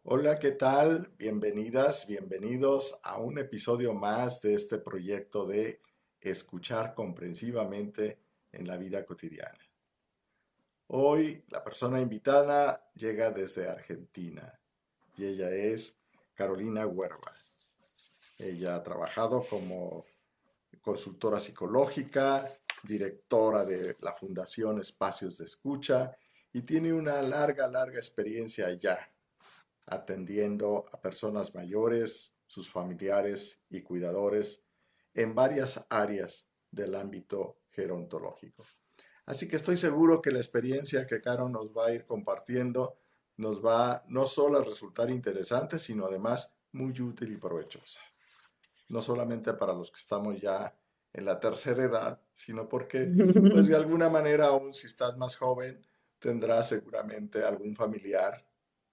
Hola, ¿qué tal? Bienvenidas, bienvenidos a un episodio más de este proyecto de escuchar comprensivamente en la vida cotidiana. Hoy la persona invitada llega desde Argentina y ella es Carolina Huerva. Ella ha trabajado como consultora psicológica, directora de la Fundación Espacios de Escucha y tiene una larga experiencia ya atendiendo a personas mayores, sus familiares y cuidadores en varias áreas del ámbito gerontológico. Así que estoy seguro que la experiencia que Caro nos va a ir compartiendo nos va no solo a resultar interesante, sino además muy útil y provechosa. No solamente para los que estamos ya en la tercera edad, sino porque, pues de alguna manera, aún si estás más joven, tendrás seguramente algún familiar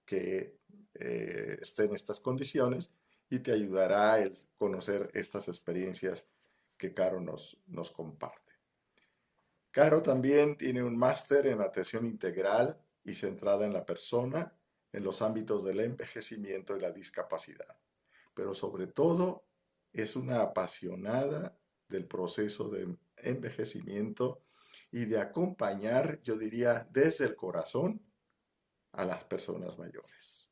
que esté en estas condiciones y te ayudará a conocer estas experiencias que Caro nos comparte. Caro también tiene un máster en atención integral y centrada en la persona en los ámbitos del envejecimiento y la discapacidad, pero sobre todo es una apasionada del proceso de envejecimiento y de acompañar, yo diría, desde el corazón a las personas mayores.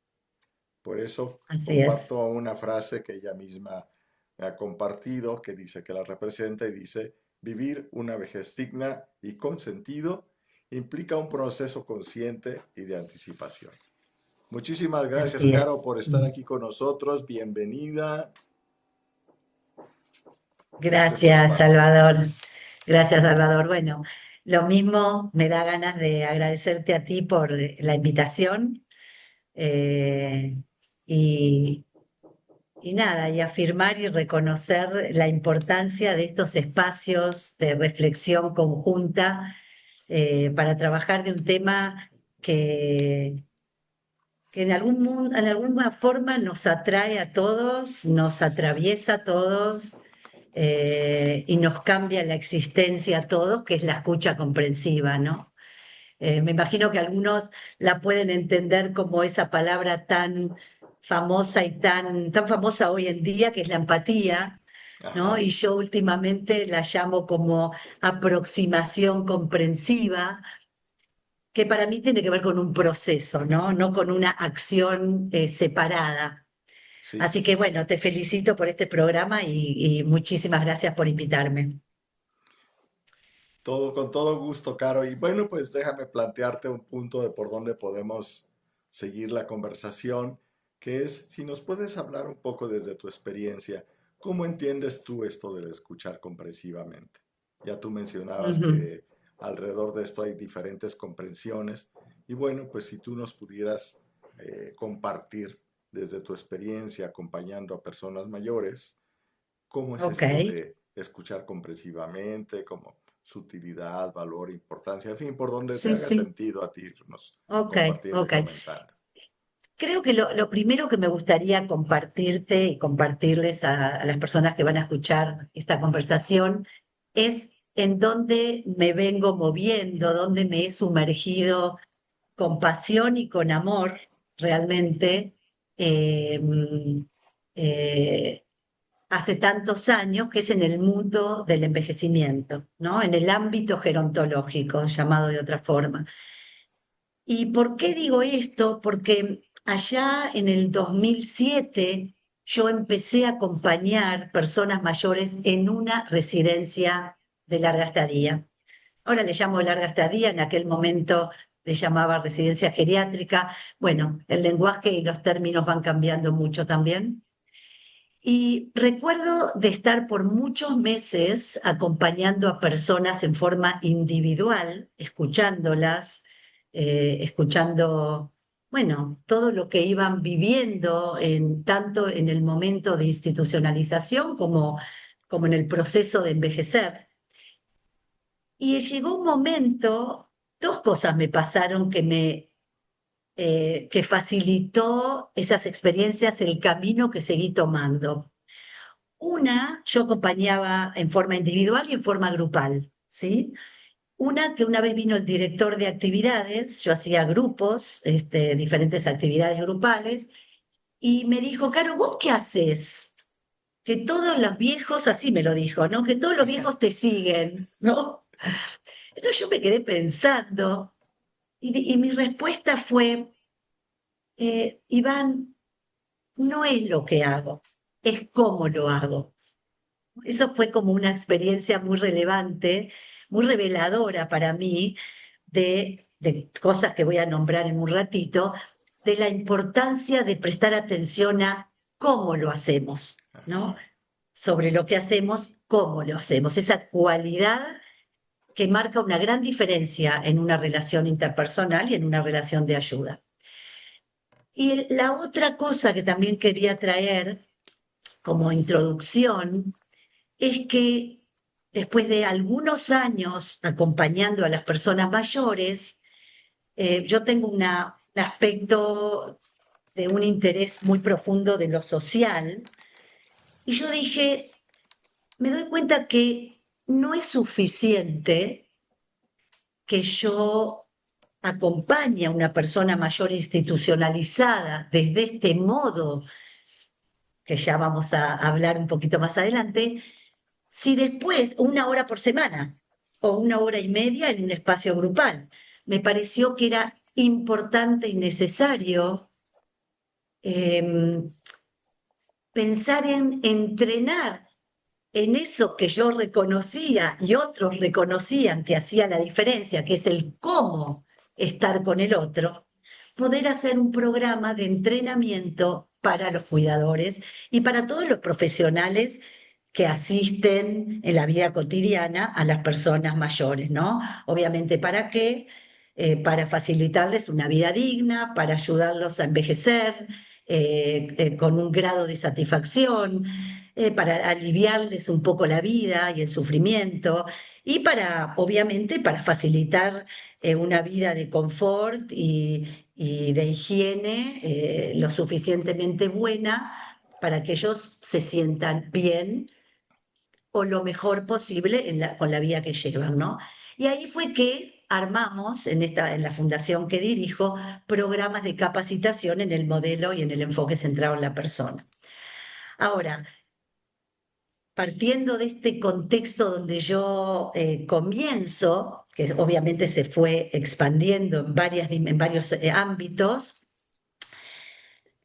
Por eso Así es. comparto una frase que ella misma me ha compartido, que dice que la representa y dice, vivir una vejez digna y con sentido implica un proceso consciente y de anticipación. Muchísimas gracias, Así Caro, es. por estar aquí con nosotros. Bienvenida. Este es tu Gracias, espacio. Salvador. Gracias, Salvador. Bueno, lo mismo me da ganas de agradecerte a ti por la invitación eh, y, y nada, y afirmar y reconocer la importancia de estos espacios de reflexión conjunta para trabajar de un tema que en alguna forma nos atrae a todos, nos atraviesa a todos y nos cambia la existencia a todos, que es la escucha comprensiva, ¿no? Me imagino que algunos la pueden entender como esa palabra tan famosa y tan famosa hoy en día, que es la empatía, ¿no? Ajá. Y yo últimamente la llamo como aproximación comprensiva, que para mí tiene que ver con un proceso, ¿no? No con una acción separada. Sí, Así que bueno, te felicito por este programa y muchísimas gracias por invitarme. todo con todo gusto, Caro. Y bueno, pues déjame plantearte un punto de por dónde podemos seguir la conversación, que es si nos puedes hablar un poco desde tu experiencia, ¿cómo entiendes tú esto del escuchar comprensivamente? Ya tú mencionabas Ujú. que alrededor de esto hay diferentes comprensiones. Y bueno, pues si tú nos pudieras compartir desde tu experiencia acompañando a personas mayores, ¿cómo es Ok, esto de escuchar comprensivamente? ¿Cómo su utilidad, valor, importancia? En fin, por donde te sí, haga sí, sentido a ti irnos ok, compartiendo y ok. comentando. Creo que lo primero que me gustaría compartirte y compartirles a las personas que van a escuchar esta conversación es en dónde me vengo moviendo, dónde me he sumergido con pasión y con amor realmente eh, eh, hace tantos años, que es en el mundo del envejecimiento, ¿no? En el ámbito gerontológico, llamado de otra forma. ¿Y por qué digo esto? Porque allá en el 2007 yo empecé a acompañar personas mayores en una residencia de larga estadía. Ahora le llamo larga estadía, en aquel momento le llamaba residencia geriátrica. Bueno, el lenguaje y los términos van cambiando mucho también. Y recuerdo de estar por muchos meses acompañando a personas en forma individual, escuchándolas, escuchando, bueno, todo lo que iban viviendo tanto en el momento de institucionalización como en el proceso de envejecer. Y llegó un momento, dos cosas me pasaron que facilitó esas experiencias, el camino que seguí tomando. Una, yo acompañaba en forma individual y en forma grupal, ¿sí? Una que una vez vino el director de actividades, yo hacía grupos, diferentes actividades grupales, y me dijo, Caro, ¿vos qué haces? Que todos los viejos, así me lo dijo, ¿no? Que todos los viejos te siguen, ¿no? Entonces yo me quedé pensando y mi respuesta fue, Iván, no es lo que hago, es cómo lo hago. Eso fue como una experiencia muy relevante, muy reveladora para mí de cosas que voy a nombrar en un ratito, de la importancia de prestar atención a cómo lo hacemos, ¿no? Sobre lo que hacemos, cómo lo hacemos, esa cualidad que marca una gran diferencia en una relación interpersonal y en una relación de ayuda. Y la otra cosa que también quería traer como introducción es que después de algunos años acompañando a las personas mayores, yo tengo un aspecto de un interés muy profundo de lo social, y yo dije, me doy cuenta que no es suficiente que yo acompañe a una persona mayor institucionalizada desde este modo, que ya vamos a hablar un poquito más adelante, si después, 1 hora por semana o 1 hora y media en un espacio grupal, me pareció que era importante y necesario pensar en entrenar en eso que yo reconocía y otros reconocían que hacía la diferencia, que es el cómo estar con el otro, poder hacer un programa de entrenamiento para los cuidadores y para todos los profesionales que asisten en la vida cotidiana a las personas mayores, ¿no? Obviamente, ¿para qué? Para facilitarles una vida digna, para ayudarlos a envejecer con un grado de satisfacción, para aliviarles un poco la vida y el sufrimiento, y para, obviamente, para facilitar una vida de confort y de higiene lo suficientemente buena para que ellos se sientan bien o lo mejor posible con la vida que llevan, ¿no? Y ahí fue que armamos en la fundación que dirijo programas de capacitación en el modelo y en el enfoque centrado en la persona. Ahora, partiendo de este contexto donde yo comienzo, que obviamente se fue expandiendo en varios ámbitos,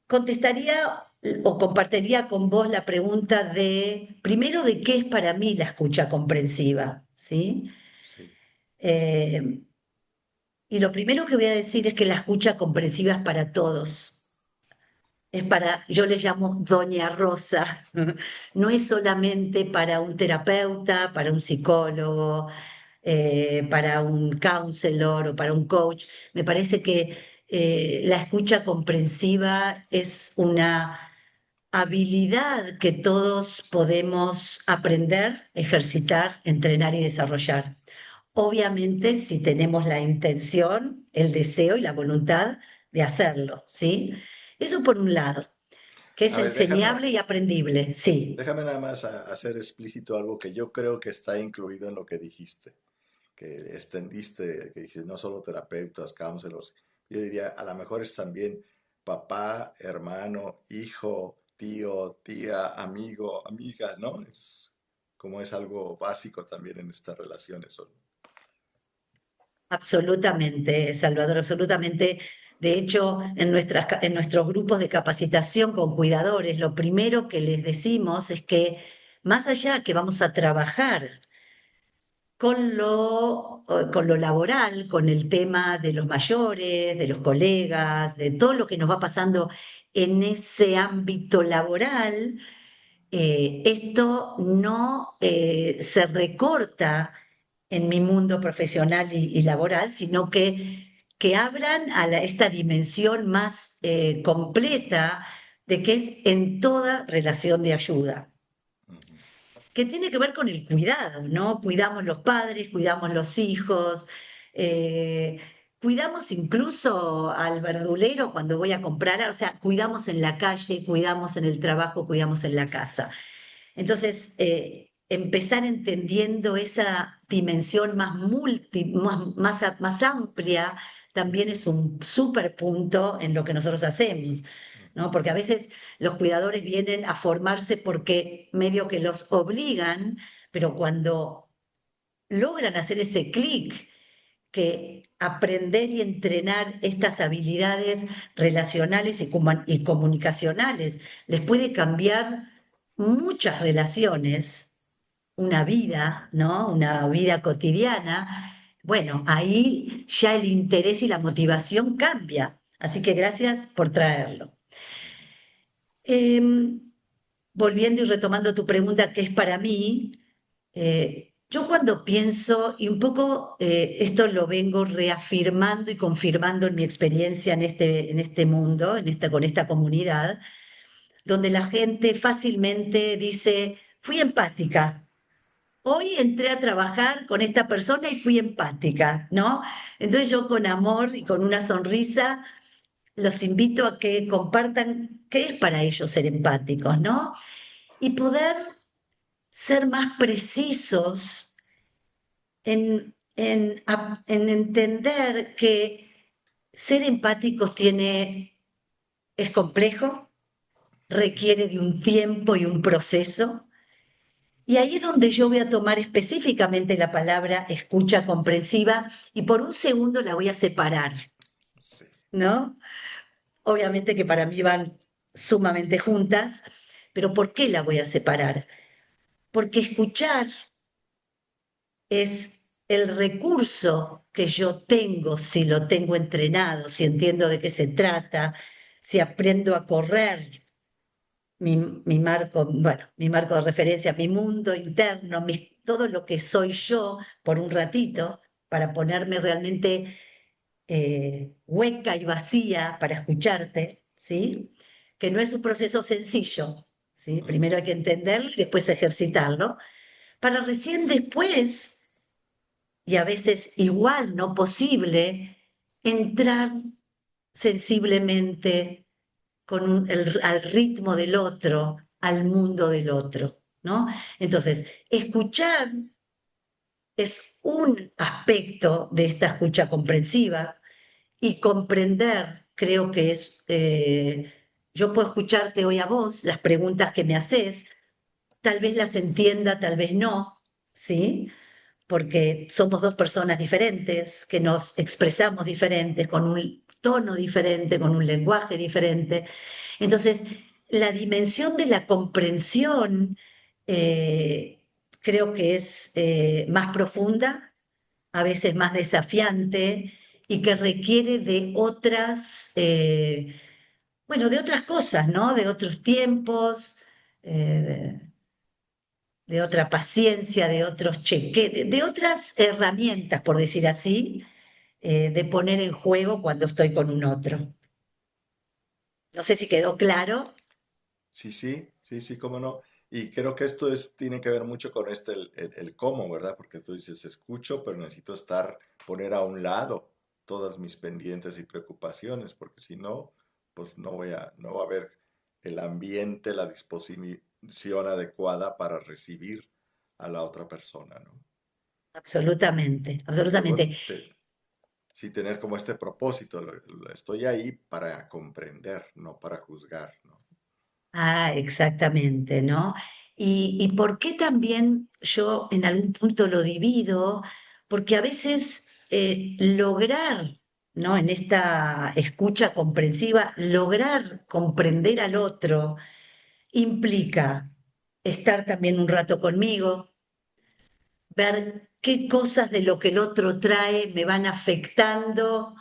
contestaría o compartiría con vos la pregunta de, primero, de qué es para mí la escucha comprensiva, ¿sí? Sí. Y lo primero que voy a decir es que la escucha comprensiva es para todos. Es para, yo le llamo Doña Rosa, no es solamente para un terapeuta, para un psicólogo, para un counselor o para un coach. Me parece que la escucha comprensiva es una habilidad que todos podemos aprender, ejercitar, entrenar y desarrollar. Obviamente, si tenemos la intención, el deseo y la voluntad de hacerlo, ¿sí? Eso por un lado, que es A ver, déjame, enseñable y aprendible, sí, déjame nada más hacer explícito algo que yo creo que está incluido en lo que dijiste, que extendiste, que dijiste no solo terapeutas, counselors, yo diría, a lo mejor es también papá, hermano, hijo, tío, tía, amigo, amiga, ¿no? Es como es algo básico también en estas relaciones. absolutamente, Salvador, absolutamente. De hecho, en nuestros grupos de capacitación con cuidadores, lo primero que les decimos es que más allá que vamos a trabajar con lo laboral, con el tema de los mayores, de los colegas, de todo lo que nos va pasando en ese ámbito laboral, esto no se recorta en mi mundo profesional y laboral, sino que abran a esta dimensión más completa de que es en toda relación de ayuda, Ujú. que tiene que ver con el cuidado, ¿no? Cuidamos los padres, cuidamos los hijos, eh, cuidamos incluso al verdulero cuando voy a comprar, o sea, cuidamos en la calle, cuidamos en el trabajo, cuidamos en la casa. Entonces, empezar entendiendo esa dimensión más amplia también es un súper punto en lo que nosotros hacemos. ¿no? Porque a veces los cuidadores vienen a formarse porque medio que los obligan, pero cuando logran hacer ese clic, que aprender y entrenar estas habilidades relacionales y comunicacionales les puede cambiar muchas relaciones, una vida, ¿no? Una vida cotidiana. Bueno, ahí ya el interés y la motivación cambia. Así que gracias por traerlo. Volviendo y retomando tu pregunta, ¿qué es para mí? Yo cuando pienso, y un poco esto lo vengo reafirmando y confirmando en mi experiencia en este mundo, con esta comunidad, donde la gente fácilmente dice, fui empática. Hoy entré a trabajar con esta persona y fui empática, ¿no? Entonces yo con amor y con una sonrisa los invito a que compartan qué es para ellos ser empáticos, ¿no? Y poder ser más precisos en entender que ser empáticos es complejo, requiere de un tiempo y un proceso. Y ahí es donde yo voy a tomar específicamente la palabra escucha comprensiva y por un segundo la voy a separar, Sí. ¿no? Obviamente que para mí van sumamente juntas, pero ¿por qué la voy a separar? Porque escuchar es el recurso que yo tengo, si lo tengo entrenado, si entiendo de qué se trata, si aprendo a correr mi marco, bueno, mi marco de referencia, mi mundo interno, todo lo que soy yo por un ratito, para ponerme realmente hueca y vacía para escucharte, ¿sí? Que no es un proceso sencillo, ¿sí? Primero hay que entenderlo y después ejercitarlo, para recién después, y a veces igual no posible, entrar sensiblemente al ritmo del otro, al mundo del otro, ¿no? Entonces, escuchar es un aspecto de esta escucha comprensiva y comprender, creo que yo puedo escucharte hoy a vos, las preguntas que me haces, tal vez las entienda, tal vez no, ¿sí? Porque somos dos personas diferentes, que nos expresamos diferentes, con un tono diferente, con un lenguaje diferente. Entonces, la dimensión de la comprensión creo que es más profunda, a veces más desafiante y que requiere de bueno, de otras cosas, ¿no? De otros tiempos, eh, de otra paciencia, de otros cheques, de otras herramientas, por decir así, de poner en juego cuando estoy con un otro. No sé si quedó claro. Sí, sí, sí, sí, cómo no. Y creo que esto tiene que ver mucho con el cómo, ¿verdad? Porque tú dices, escucho, pero necesito poner a un lado todas mis pendientes y preocupaciones, porque si no, pues no va a haber el ambiente, la disposición adecuada para recibir a la otra persona, ¿no? Absolutamente, Porque, absolutamente. bueno, sí tener como este propósito, estoy ahí para comprender, no para juzgar, ¿no? Ah, exactamente, ¿no? Y por qué también yo en algún punto lo divido, porque a veces lograr, ¿no? En esta escucha comprensiva, lograr comprender al otro implica estar también un rato conmigo, ver qué cosas de lo que el otro trae me van afectando,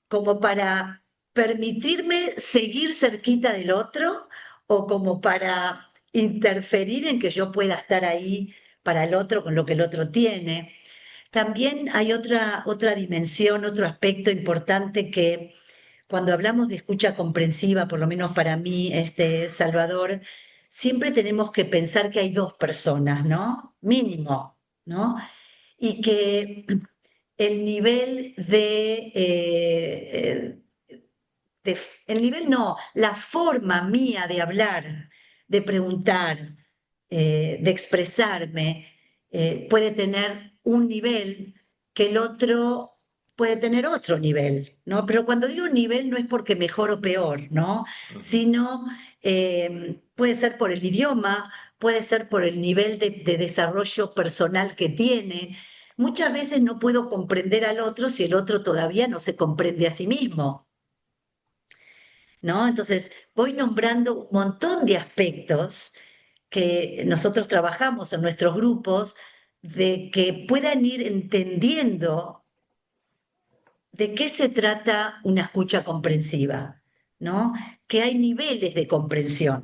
como para permitirme seguir cerquita del otro o como para interferir en que yo pueda estar ahí para el otro con lo que el otro tiene. También hay otra dimensión, otro aspecto importante que cuando hablamos de escucha comprensiva, por lo menos para mí, Salvador, siempre tenemos que pensar que hay dos personas, ¿no? Mínimo, ¿no? Y que el nivel el nivel no, la forma mía de hablar, de preguntar, de expresarme, puede tener un nivel que el otro puede tener otro nivel, ¿no? Pero cuando digo nivel no es porque mejor o peor, ¿no? Ujú. Sino puede ser por el idioma, puede ser por el nivel de desarrollo personal que tiene. Muchas veces no puedo comprender al otro si el otro todavía no se comprende a sí mismo, ¿no? Entonces voy nombrando un montón de aspectos que nosotros trabajamos en nuestros grupos de que puedan ir entendiendo de qué se trata una escucha comprensiva, ¿no? Que hay niveles de comprensión,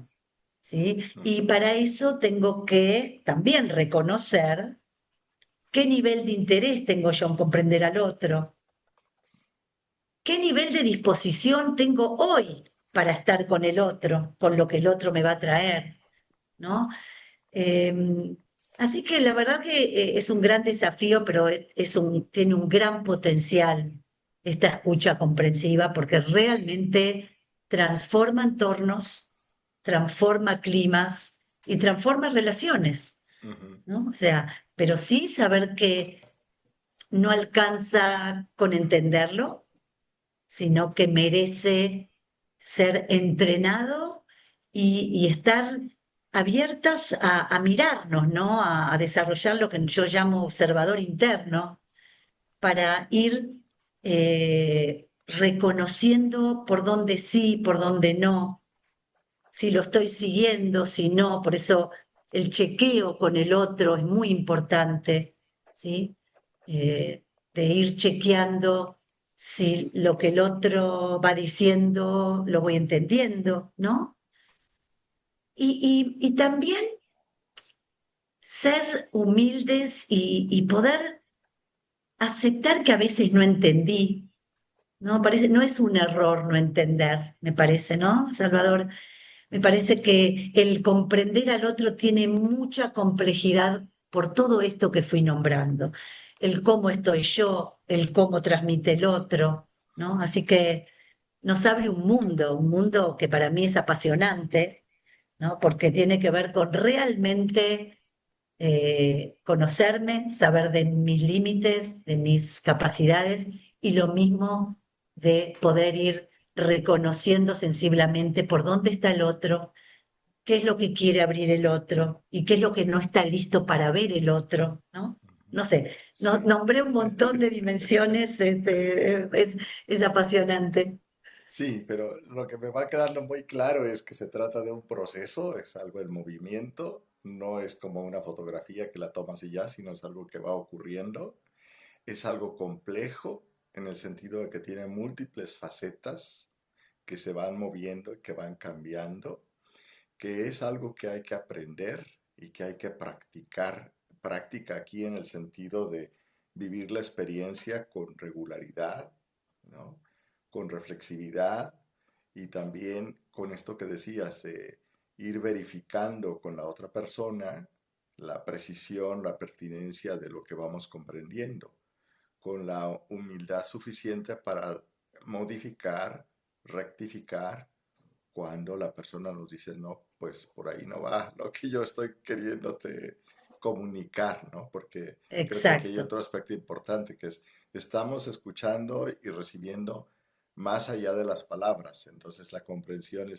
¿sí? Y Ujú. para eso tengo que también reconocer qué nivel de interés tengo yo en comprender al otro, qué nivel de disposición tengo hoy para estar con el otro, con lo que el otro me va a traer, ¿no? Eh, Así que la verdad que es un gran desafío, pero tiene un gran potencial esta escucha comprensiva porque realmente transforma entornos, transforma climas y transforma relaciones, Ujú. ¿no? O sea, pero sí saber que no alcanza con entenderlo, sino que merece ser entrenado y estar abiertas a mirarnos, ¿no? A desarrollar lo que yo llamo observador interno, para ir reconociendo por dónde sí, por dónde no, si lo estoy siguiendo, si no. Por eso el chequeo con el otro es muy importante, ¿sí? De ir chequeando si lo que el otro va diciendo lo voy entendiendo, ¿no? Y también ser humildes y poder aceptar que a veces no entendí, ¿no? Parece, no es un error no entender, me parece, ¿no, Salvador? Me parece que el comprender al otro tiene mucha complejidad por todo esto que fui nombrando, el cómo estoy yo, el cómo transmite el otro, ¿no? Así que nos abre un mundo que para mí es apasionante, ¿no? Porque tiene que ver con realmente conocerme, saber de mis límites, de mis capacidades y lo mismo de poder ir reconociendo sensiblemente por dónde está el otro, qué es lo que quiere abrir el otro y qué es lo que no está listo para ver el otro, ¿no? No sé, Sí. nombré un montón de dimensiones, es apasionante. Sí, pero lo que me va quedando muy claro es que se trata de un proceso, es algo en movimiento, no es como una fotografía que la tomas y ya, sino es algo que va ocurriendo. Es algo complejo en el sentido de que tiene múltiples facetas que se van moviendo y que van cambiando, que es algo que hay que aprender y que hay que practicar. Práctica aquí en el sentido de vivir la experiencia con regularidad, ¿no? Con reflexividad y también con esto que decías, ir verificando con la otra persona la precisión, la pertinencia de lo que vamos comprendiendo, con la humildad suficiente para modificar, rectificar cuando la persona nos dice, no, pues por ahí no va lo que yo estoy queriéndote comunicar, ¿no? Porque creo que aquí hay Exacto, otro aspecto importante, que es, estamos escuchando y recibiendo más allá de las palabras, entonces la comprensión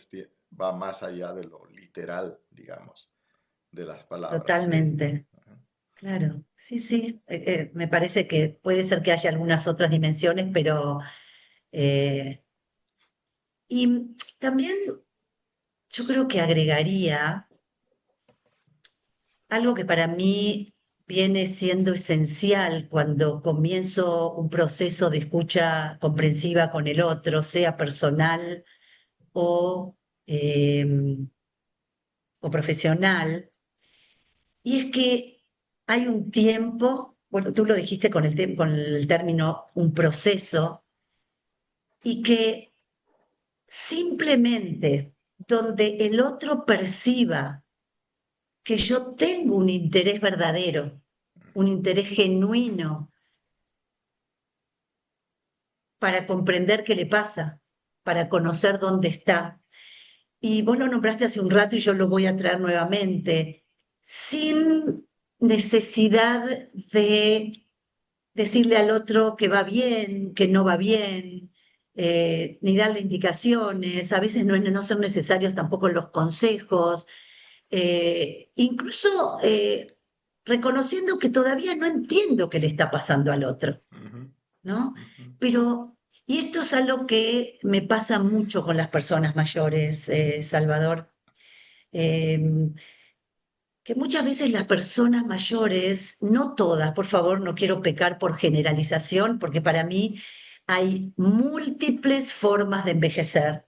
va más allá de lo literal, digamos, de las palabras, ¿sí? totalmente. Claro, sí, sí, me parece que puede ser que haya algunas otras dimensiones, pero eh, y también yo creo que agregaría algo que para mí viene siendo esencial cuando comienzo un proceso de escucha comprensiva con el otro, sea personal o, eh, o profesional, y es que hay un tiempo, bueno, tú lo dijiste con con el término un proceso, y que simplemente donde el otro perciba que yo tengo un interés verdadero, un interés genuino para comprender qué le pasa, para conocer dónde está. Y vos lo nombraste hace un rato y yo lo voy a traer nuevamente, sin necesidad de decirle al otro que va bien, que no va bien, ni darle indicaciones. A veces no son necesarios tampoco los consejos. Incluso reconociendo que todavía no entiendo qué le está pasando al otro, Ujú, ¿no? ujú, Pero, y esto es algo que me pasa mucho con las personas mayores, Salvador, eh, que muchas veces las personas mayores, no todas, por favor, no quiero pecar por generalización, porque para mí hay múltiples formas de envejecer,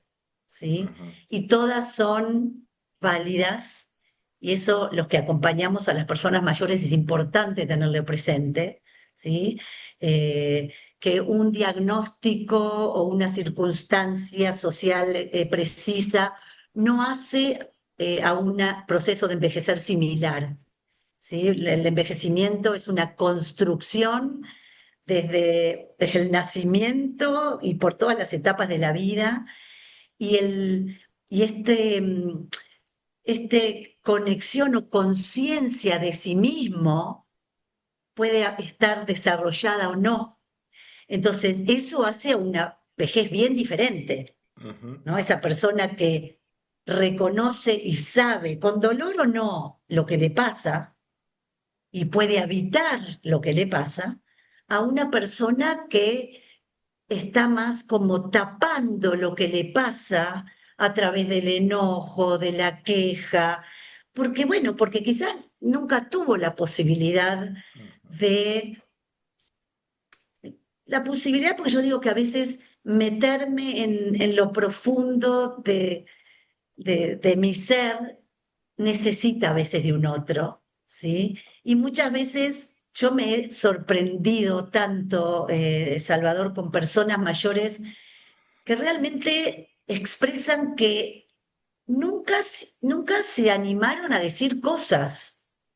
¿sí? ujú. Y todas son válidas, y eso los que acompañamos a las personas mayores es importante tenerlo presente, ¿sí? Que un diagnóstico o una circunstancia social precisa no hace a un proceso de envejecer similar. ¿Sí? El envejecimiento es una construcción desde el nacimiento y por todas las etapas de la vida, y, y este conexión o conciencia de sí mismo puede estar desarrollada o no. Entonces, eso hace una vejez bien diferente, Ujú, ¿no? Esa persona que reconoce y sabe, con dolor o no, lo que le pasa y puede habitar lo que le pasa, a una persona que está más como tapando lo que le pasa a través del enojo, de la queja, porque bueno, porque quizás nunca tuvo ujú. de la posibilidad, porque yo digo que a veces meterme en lo profundo de mi ser necesita a veces de un otro, ¿sí? Y muchas veces yo me he sorprendido tanto, Salvador, con personas mayores que realmente expresan que nunca se animaron a decir cosas,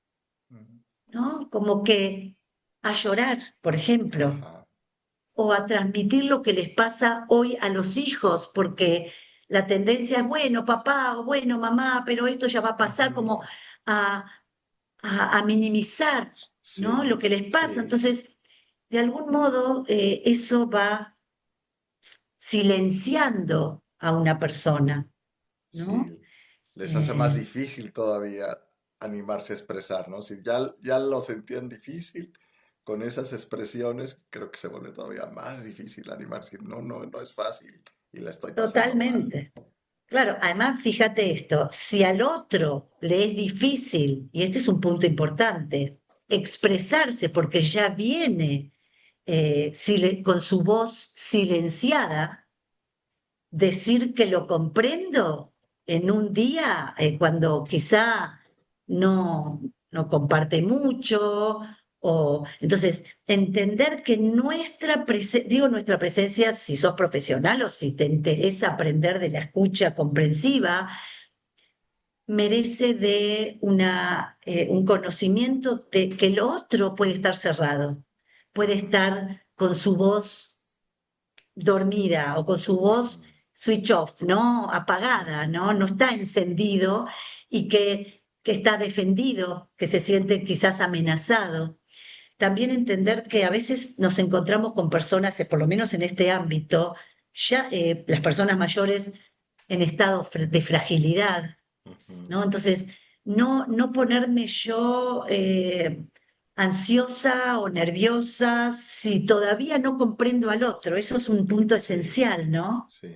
Ujú. ¿no? Como que a llorar, por ejemplo, Ajá. o a transmitir lo que les pasa hoy a los hijos, porque la tendencia es, bueno, papá o bueno, mamá, pero esto ya va a pasar, Ujú. como a, a minimizar, ¿no? Lo Sí, que les pasa. sí, Entonces, de algún modo, eso va silenciando a una persona, ¿no? sí. Les hace más Eh, difícil todavía animarse a expresar, ¿no? Si ya lo sentían difícil con esas expresiones, creo que se vuelve todavía más difícil animarse. No, no, no es fácil y la estoy pasando mal. Totalmente. Claro, además, fíjate esto, si al otro le es difícil, y este es un punto importante, expresarse porque ya viene con su voz silenciada, decir que lo comprendo en un día cuando quizá no, no comparte mucho, o entonces entender que nuestra presencia, si sos profesional o si te interesa aprender de la escucha comprensiva, merece de un conocimiento de que el otro puede estar cerrado, puede Ujú, estar con su voz dormida o con su ujú, voz switch off, ¿no? Apagada, ujú. ¿no? No está encendido y que está defendido, que se siente quizás amenazado. También entender que a veces nos encontramos con personas, por lo menos en este ámbito, ya las personas mayores en estado de fragilidad, Ujú. ¿no? Entonces, no ponerme yo ansiosa o nerviosa si todavía no comprendo al otro. Eso es un punto Sí, esencial, ¿no? sí,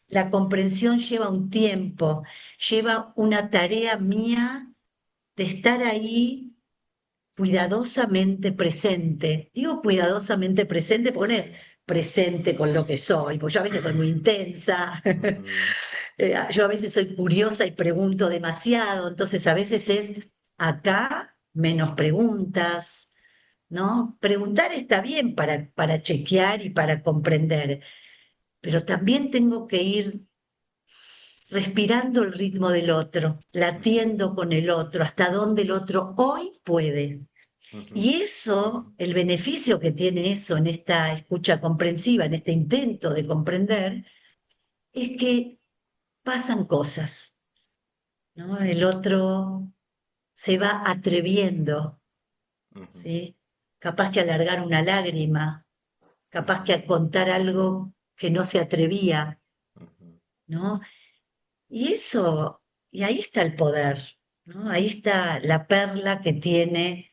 La comprensión lleva un tiempo, lleva una tarea mía de estar ahí cuidadosamente presente. Digo cuidadosamente presente porque no es sí. presente con lo que soy, porque yo a veces soy muy intensa, Ujú. yo a veces soy curiosa y pregunto demasiado, entonces a veces es acá menos preguntas, ¿no? Preguntar está bien para chequear y para comprender, pero también tengo que ir respirando el ritmo del otro, Ujú, latiendo con el otro, hasta donde el otro hoy puede. ujú, Y eso, el beneficio que tiene eso en esta escucha comprensiva, en este intento de comprender, es que pasan cosas, ¿no? El otro se va atreviendo, ujú. ¿sí? capaz que alargar una lágrima, capaz que a contar algo que no se atrevía, Ujú. ¿no? Y eso, y ahí está el poder, ¿no? Ahí está la perla que tiene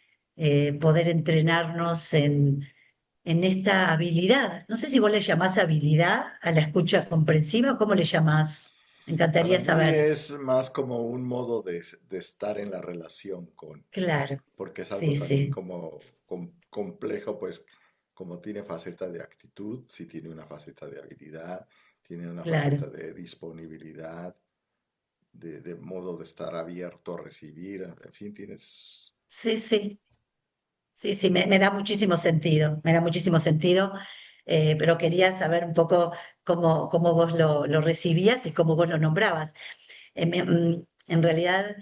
poder entrenarnos en esta habilidad. No sé si vos le llamás habilidad a la escucha comprensiva, ¿cómo le llamás? Me Para encantaría mí saber. es más como un modo de estar en la relación con, Claro, porque es algo sí, también sí, como complejo, pues como tiene faceta de actitud, sí tiene una faceta de habilidad, tiene una claro. faceta de disponibilidad, de modo de estar abierto a recibir, en fin, tienes... Sí, sí, sí, sí, me da muchísimo sentido, me da muchísimo sentido, pero quería saber un poco cómo vos lo recibías y cómo vos lo nombrabas. En realidad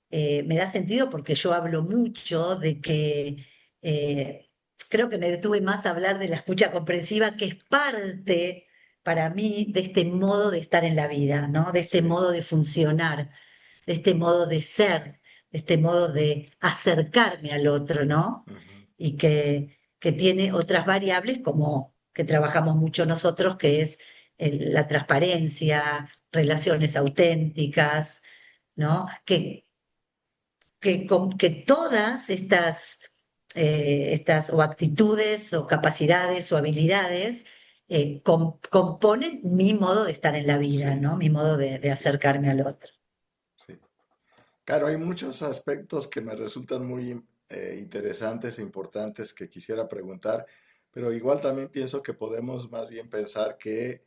me da sentido porque yo hablo mucho de que eh, creo que me detuve más a hablar de la escucha comprensiva, que es parte para mí de este modo de estar en la vida, ¿no? De este Sí. modo de funcionar, de este modo de ser, de este modo de acercarme al otro, ¿no? Ujú. Y que tiene otras variables como que trabajamos mucho nosotros, que es la transparencia, relaciones auténticas, ¿no? Que todas estas o actitudes o capacidades o habilidades componen mi modo de estar en la vida, Sí, ¿no? Mi modo sí, de sí, acercarme al otro. sí. Claro, hay muchos aspectos que me resultan muy interesantes e importantes que quisiera preguntar, pero igual también pienso que podemos más bien pensar que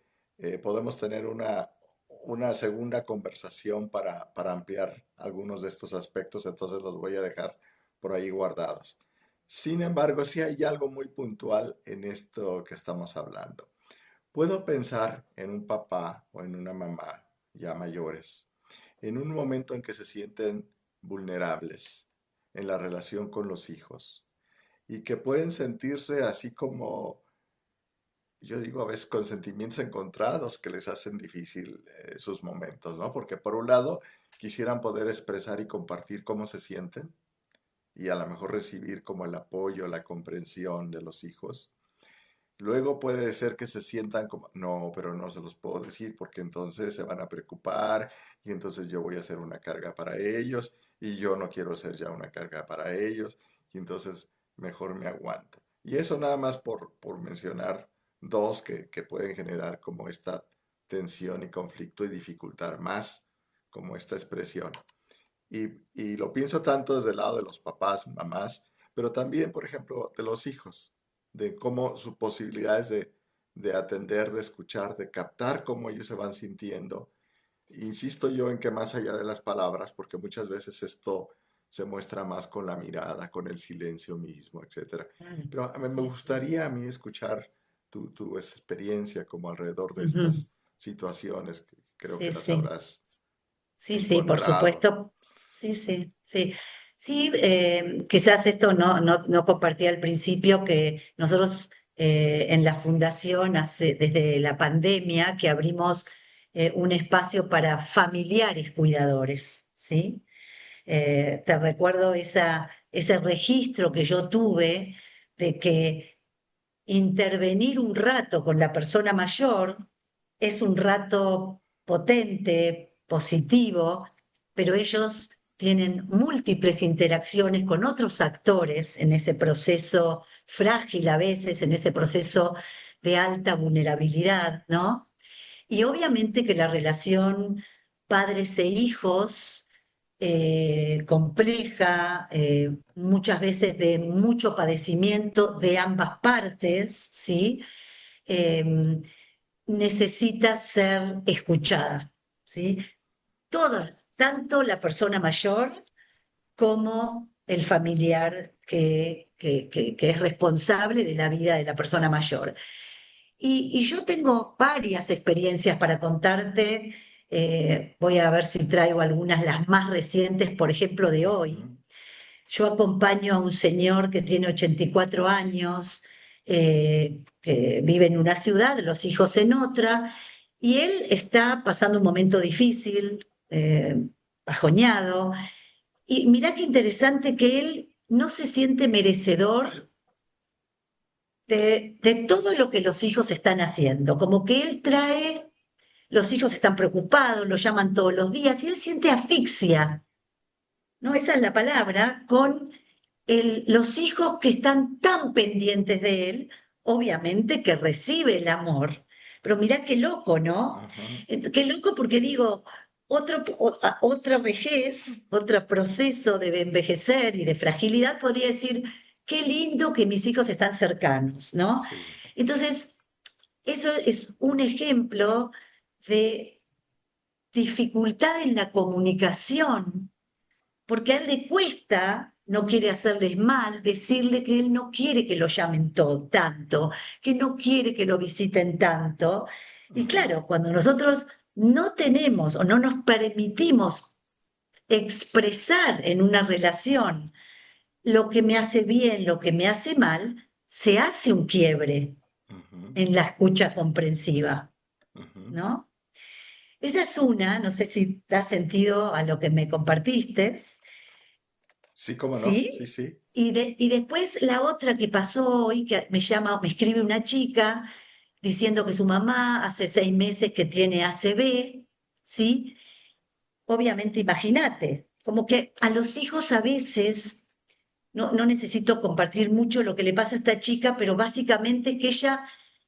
podemos tener una segunda conversación para ampliar algunos de estos aspectos, entonces los voy a dejar por ahí guardados. Sin embargo, sí hay algo muy puntual en esto que estamos hablando. Puedo pensar en un papá o en una mamá ya mayores en un momento en que se sienten vulnerables en la relación con los hijos y que pueden sentirse así como, yo digo a veces con sentimientos encontrados que les hacen difícil sus momentos, ¿no? Porque por un lado quisieran poder expresar y compartir cómo se sienten y a lo mejor recibir como el apoyo, la comprensión de los hijos. Luego puede ser que se sientan como, no, pero no se los puedo decir porque entonces se van a preocupar y entonces yo voy a ser una carga para ellos y yo no quiero ser ya una carga para ellos y entonces mejor me aguanto. Y eso nada más por mencionar dos que pueden generar como esta tensión y conflicto y dificultar más como esta expresión. Y lo pienso tanto desde el lado de los papás, mamás, pero también, por ejemplo, de los hijos, de cómo sus posibilidades de atender, de escuchar, de captar cómo ellos se van sintiendo. Insisto yo en que más allá de las palabras, porque muchas veces esto se muestra más con la mirada, con el silencio mismo, etcétera. Claro. Pero a mí me Sí, sí. gustaría a mí escuchar tu experiencia como alrededor de Ujú. estas situaciones, que creo que Sí, las sí. habrás Sí, sí, por encontrado. supuesto. Sí, sí, sí. Sí, quizás esto no compartía al principio que nosotros en la fundación, desde la pandemia, que abrimos un espacio para familiares cuidadores, ¿sí? Te recuerdo ese registro que yo tuve de que intervenir un rato con la persona mayor es un rato potente, positivo, pero ellos tienen múltiples interacciones con otros actores en ese proceso frágil a veces, en ese proceso de alta vulnerabilidad, ¿no? Y obviamente que la relación padres e hijos, compleja, muchas veces de mucho padecimiento de ambas partes, ¿sí? Em, necesita ser escuchada, ¿sí? Todas, tanto la persona mayor como el familiar que es responsable de la vida de la persona mayor. Y yo tengo varias experiencias para contarte. Voy a ver si traigo algunas, las más recientes, por ejemplo, de hoy. Ujú. Yo acompaño a un señor que tiene 84 años, que vive en una ciudad, los hijos en otra, y él está pasando un momento difícil, bajoñado, y mirá qué interesante que él no se siente merecedor de todo lo que los hijos están haciendo, como que él trae, los hijos están preocupados, lo llaman todos los días y él siente asfixia, ¿no? Esa es la palabra, con los hijos que están tan pendientes de él, obviamente que recibe el amor. Pero mirá qué loco, ¿no? Ujú. Qué loco porque digo, otra vejez, otro proceso de envejecer y de fragilidad podría decir, qué lindo que mis hijos están cercanos, ¿no? Sí. Entonces, eso es un ejemplo de dificultad en la comunicación porque a él le cuesta, no quiere hacerles mal, decirle que él no quiere que lo llamen todo, tanto, que no quiere que lo visiten tanto. Y Ujú. claro, cuando nosotros no tenemos o no nos permitimos expresar en una relación lo que me hace bien, lo que me hace mal, se hace un quiebre Ujú. en la escucha comprensiva, Ujú. ¿no? Esa es una, no sé si da sentido a lo que me compartiste. Sí, cómo no. Sí, ¿Sí? sí. Y después la otra que pasó hoy, que me llama, me escribe una chica diciendo que su mamá hace 6 meses que tiene ACV, ¿sí? Obviamente, imagínate, como que a los hijos a veces, no necesito compartir mucho lo que le pasa a esta chica, pero básicamente es que ella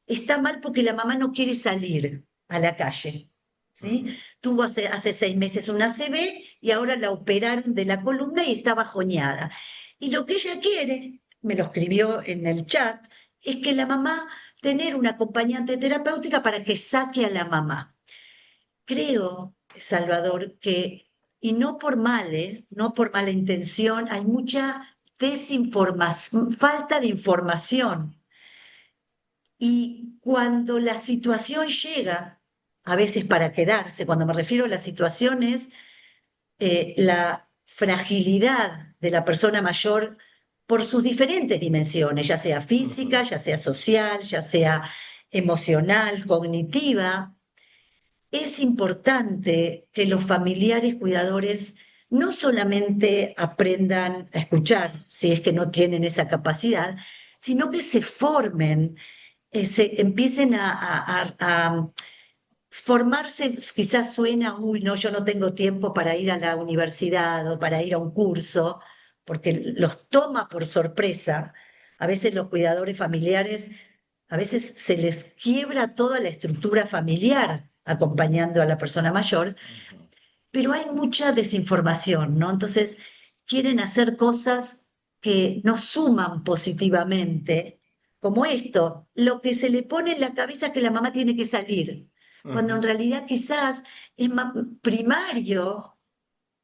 está mal porque la mamá no quiere salir a la calle, ¿sí? Ujú. Tuvo hace 6 meses una ACV y ahora la operaron de la columna y está bajoñada. Y lo que ella quiere, me lo escribió en el chat, es que la mamá, tener una acompañante terapéutica para que saque a la mamá. Creo, Salvador, que, y no por mal, no por mala intención, hay mucha desinformación, falta de información. Y cuando la situación llega, a veces para quedarse, cuando me refiero a las situaciones, la fragilidad de la persona mayor por sus diferentes dimensiones, ya sea Ujú. física, ya sea social, ya sea emocional, cognitiva, es importante que los familiares cuidadores no solamente aprendan a escuchar, si es que no tienen esa capacidad, sino que se formen, se empiecen a formarse. Quizás suena, uy, no, yo no tengo tiempo para ir a la universidad o para ir a un curso, porque los toma por sorpresa. A veces los cuidadores familiares, a veces se les quiebra toda la estructura familiar acompañando a la persona mayor, Ujú. pero hay mucha desinformación, ¿no? Entonces, quieren hacer cosas que no suman positivamente, como esto, lo que se le pone en la cabeza es que la mamá tiene que salir, cuando en Ujú. realidad quizás es primario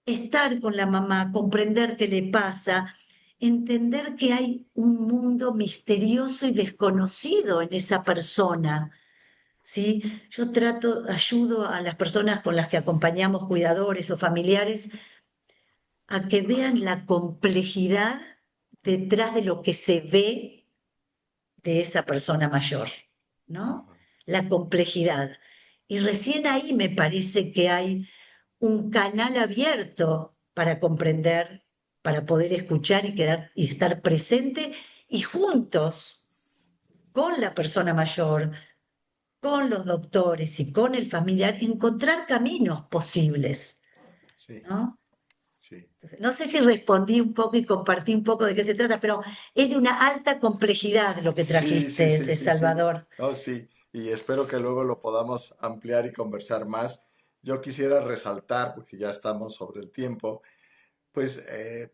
estar con la mamá, comprender qué le pasa, entender que hay un mundo misterioso y desconocido en esa persona. ¿Sí? Yo ayudo a las personas con las que acompañamos, cuidadores o familiares, a que vean la complejidad detrás de lo que se ve de esa persona mayor, ¿no? Ujú. La complejidad. Y recién ahí me parece que hay un canal abierto para comprender, para poder escuchar y quedar y estar presente y juntos con la persona mayor, con los doctores y con el familiar, encontrar caminos posibles, Sí, ¿no? sí. Entonces, no sé si respondí un poco y compartí un poco de qué se trata, pero es de una alta complejidad lo que Sí, sí, trajiste, sí, sí, sí. Salvador. No, sí. Y espero que luego lo podamos ampliar y conversar más. Yo quisiera resaltar, porque ya estamos sobre el tiempo, pues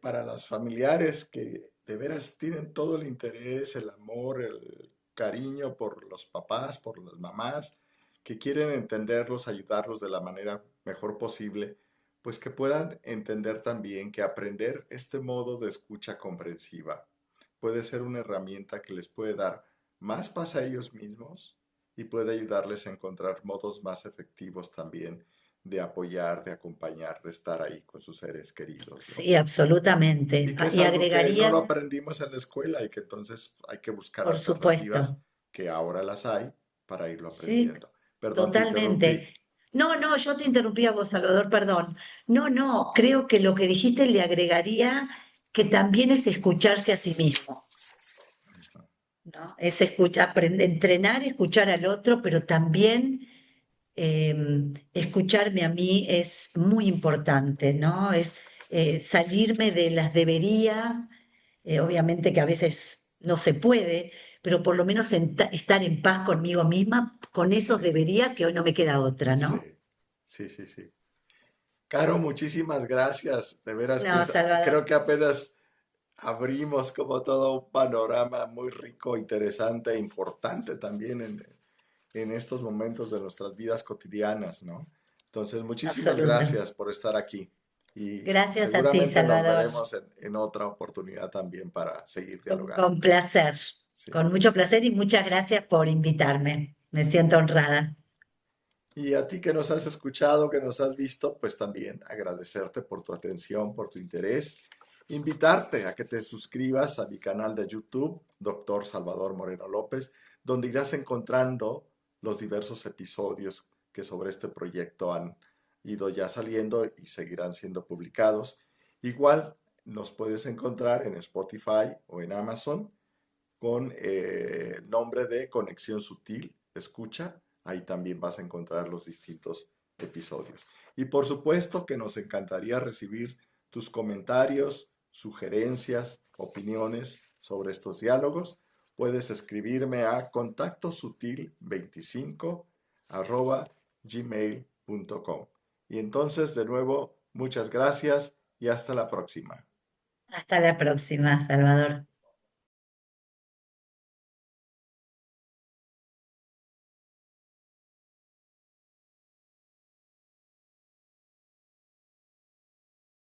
para los familiares que de veras tienen todo el interés, el amor, el cariño por los papás, por las mamás, que quieren entenderlos, ayudarlos de la manera mejor posible, pues que puedan entender también que aprender este modo de escucha comprensiva puede ser una herramienta que les puede dar más paz a ellos mismos y puede ayudarles a encontrar modos más efectivos también de apoyar, de acompañar, de estar ahí con sus seres queridos, ¿no? Sí, absolutamente. Y que es Y algo que no agregaría, lo aprendimos en la escuela y que entonces hay que buscar por alternativas supuesto, que ahora las hay para irlo sí, aprendiendo. Perdón, te interrumpí. totalmente. No, no, yo te interrumpí a vos, Salvador, perdón. No, no, creo que lo que dijiste le agregaría que también es escucharse a sí mismo, ¿no? Es entrenar, escuchar al otro, pero también escucharme a mí es muy importante, ¿no? Es salirme de las debería, obviamente que a veces no se puede, pero por lo menos estar en paz conmigo misma, con esos Sí, debería que hoy no me queda otra, sí, ¿no? sí, sí, sí. Caro, muchísimas gracias. De veras, No, pues Salvador, creo que apenas abrimos como todo un panorama muy rico, interesante e importante también en estos momentos de nuestras vidas cotidianas, ¿no? Entonces, muchísimas absoluta. gracias por estar aquí y Gracias a ti, seguramente nos Salvador. veremos en otra oportunidad también para seguir dialogando. Con placer, Sí. con mucho placer y muchas gracias por invitarme. Me siento honrada. Y a ti que nos has escuchado, que nos has visto, pues también agradecerte por tu atención, por tu interés. Invitarte a que te suscribas a mi canal de YouTube, Doctor Salvador Moreno López, donde irás encontrando los diversos episodios que sobre este proyecto han ido ya saliendo y seguirán siendo publicados. Igual nos puedes encontrar en Spotify o en Amazon con el nombre de Conexión Sutil, escucha, ahí también vas a encontrar los distintos episodios. Y por supuesto que nos encantaría recibir tus comentarios, sugerencias, opiniones sobre estos diálogos. Puedes escribirme a contactosutil25@gmail.com. Y entonces, de nuevo, muchas gracias y hasta la próxima. Hasta la próxima, Salvador.